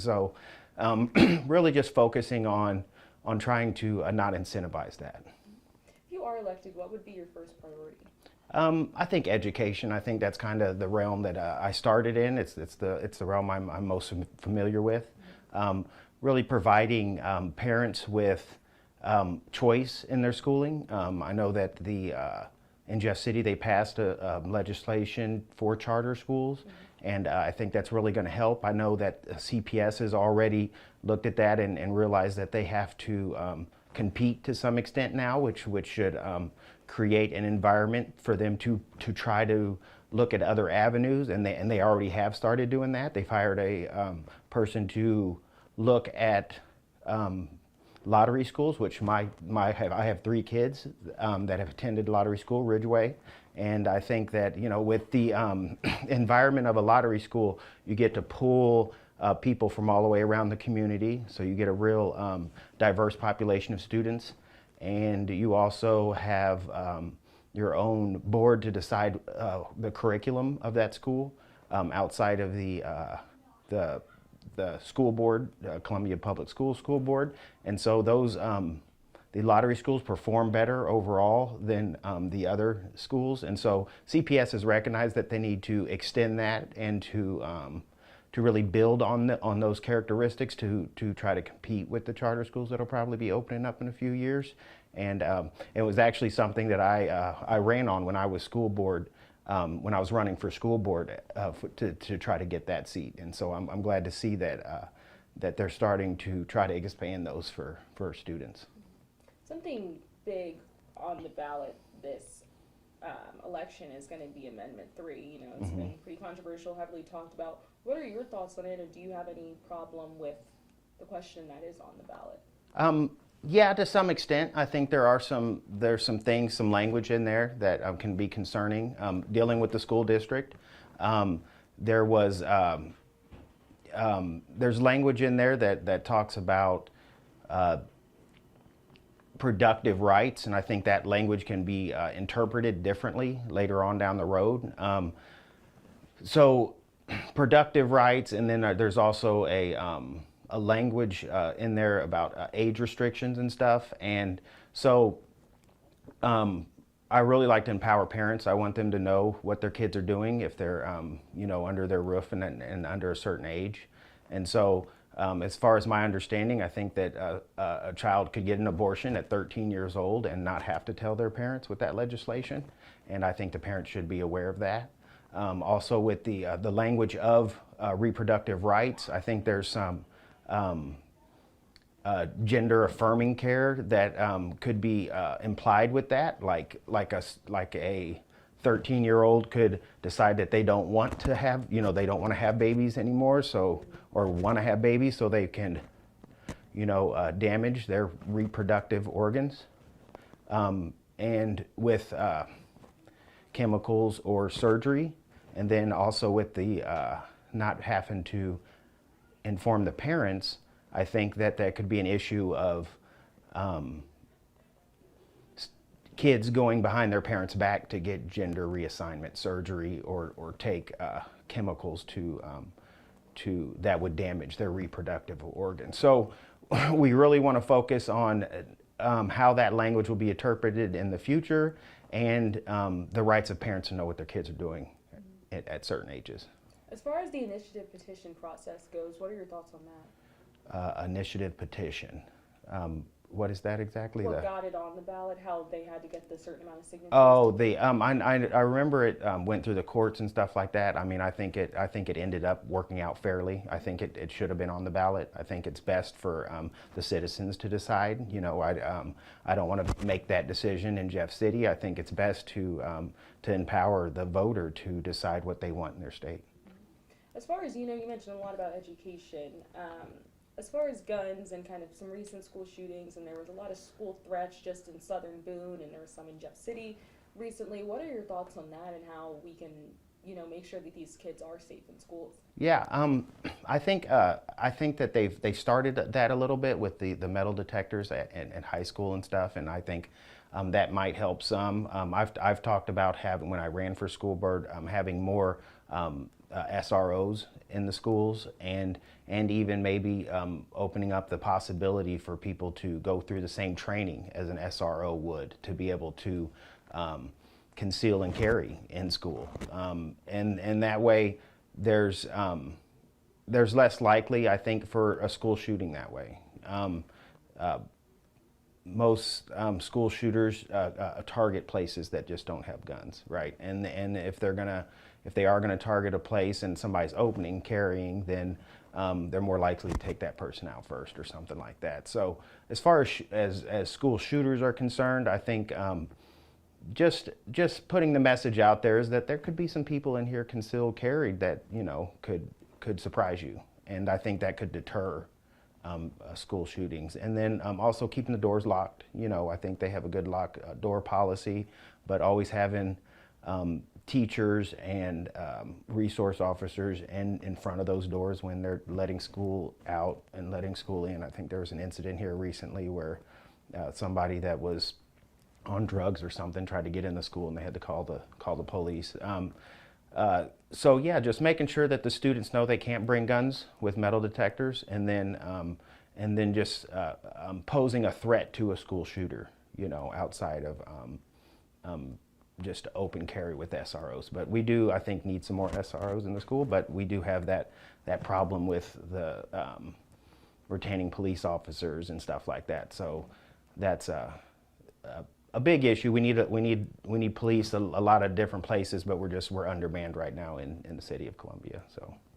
So really just focusing on trying to not incentivize that. If you are elected, what would be your first priority? I think education. I think that's kind of the realm that I started in. It's the realm I'm most familiar with. Really providing parents with choice in their schooling. I know that in Jeff City they passed a legislation for charter schools, and I think that's really going to help. I know that CPS has already looked at that and realized that they have to compete to some extent now, which should create an environment for them to try to look at other avenues, and they already have started doing that. They've hired a person to look at lottery schools, which I have 3 kids that have attended lottery school, Ridgeway, and I think that with the environment of a lottery school, you get to pull people from all the way around the community, so you get a real diverse population of students, and you also have your own board to decide the curriculum of that school outside of the school board, Columbia Public Schools School Board, and so those the lottery schools perform better overall than the other schools, and so CPS has recognized that they need to extend that and to really build on those characteristics to try to compete with the charter schools that'll probably be opening up in a few years. And it was actually something that I ran on when I was school board, when I was running for school board to try to get that seat. And so I'm glad to see that that they're starting to try to expand those for students. Something big on the ballot this election is going to be Amendment 3. It's been pretty controversial, heavily talked about. What are your thoughts on it, or do you have any problem with the question that is on the ballot? Yeah, to some extent. I think there's some things, some language in there that can be concerning. Dealing with the school district, there was there's language in there that talks about productive rights, and I think that language can be interpreted differently later on down the road. So productive rights, and then there's also a language in there about age restrictions and stuff. And so I really like to empower parents. I want them to know what their kids are doing if they're under their roof and under a certain age. And so as far as my understanding, I think that a child could get an abortion at 13 years old and not have to tell their parents with that legislation. And I think the parents should be aware of that. Also with the language of reproductive rights, I think there's some gender affirming care that could be implied with that, like a 13-year-old could decide that they don't want to have, they don't want to have babies anymore, or want to have babies, so they can, damage their reproductive organs, and with chemicals or surgery, and then also with the not having to inform the parents. I think that could be an issue of kids going behind their parents' back to get gender reassignment surgery or take chemicals to that would damage their reproductive organs. So we really want to focus on how that language will be interpreted in the future, and the rights of parents to know what their kids are doing at certain ages. As far as the initiative petition process goes, what are your thoughts on that? Initiative petition. What is that exactly? What got it on the ballot? How they had to get the certain amount of signatures? Oh, I remember it went through the courts and stuff like that. I mean, I think it ended up working out fairly. I think it should have been on the ballot. I think it's best for the citizens to decide. I don't want to make that decision in Jeff City. I think it's best to empower the voter to decide what they want in their state. As far as you mentioned a lot about education. As far as guns and kind of some recent school shootings, and there was a lot of school threats just in southern Boone, and there was some in Jeff City recently. What are your thoughts on that, and how we can, make sure that these kids are safe in schools? Yeah, I think that they've started that a little bit with the metal detectors at high school and stuff, and I think that might help some. I've talked about having, when I ran for school board, having more SROs in the schools, and even maybe opening up the possibility for people to go through the same training as an SRO would, to be able to conceal and carry in school, and that way there's less likely, I think, for a school shooting that way. Most school shooters target places that just don't have guns, right? And if they are gonna target a place and somebody's opening, carrying, then they're more likely to take that person out first or something like that. So as far as school shooters are concerned, I think just putting the message out there is that there could be some people in here concealed carried that, you know, could surprise you, and I think that could deter school shootings. And then also keeping the doors locked. You know, I think they have a good lock door policy, but always having teachers and resource officers in front of those doors when they're letting school out and letting school in. I think there was an incident here recently where somebody that was on drugs or something tried to get in the school and they had to call the police. So yeah, just making sure that the students know they can't bring guns with metal detectors, and then just posing a threat to a school shooter, you know, outside of just open carry with SROs. But we do, I think, need some more SROs in the school, but we do have that problem with the retaining police officers and stuff like that. So that's a big issue. We need police a lot of different places, but we're undermanned right now in the city of Columbia. So.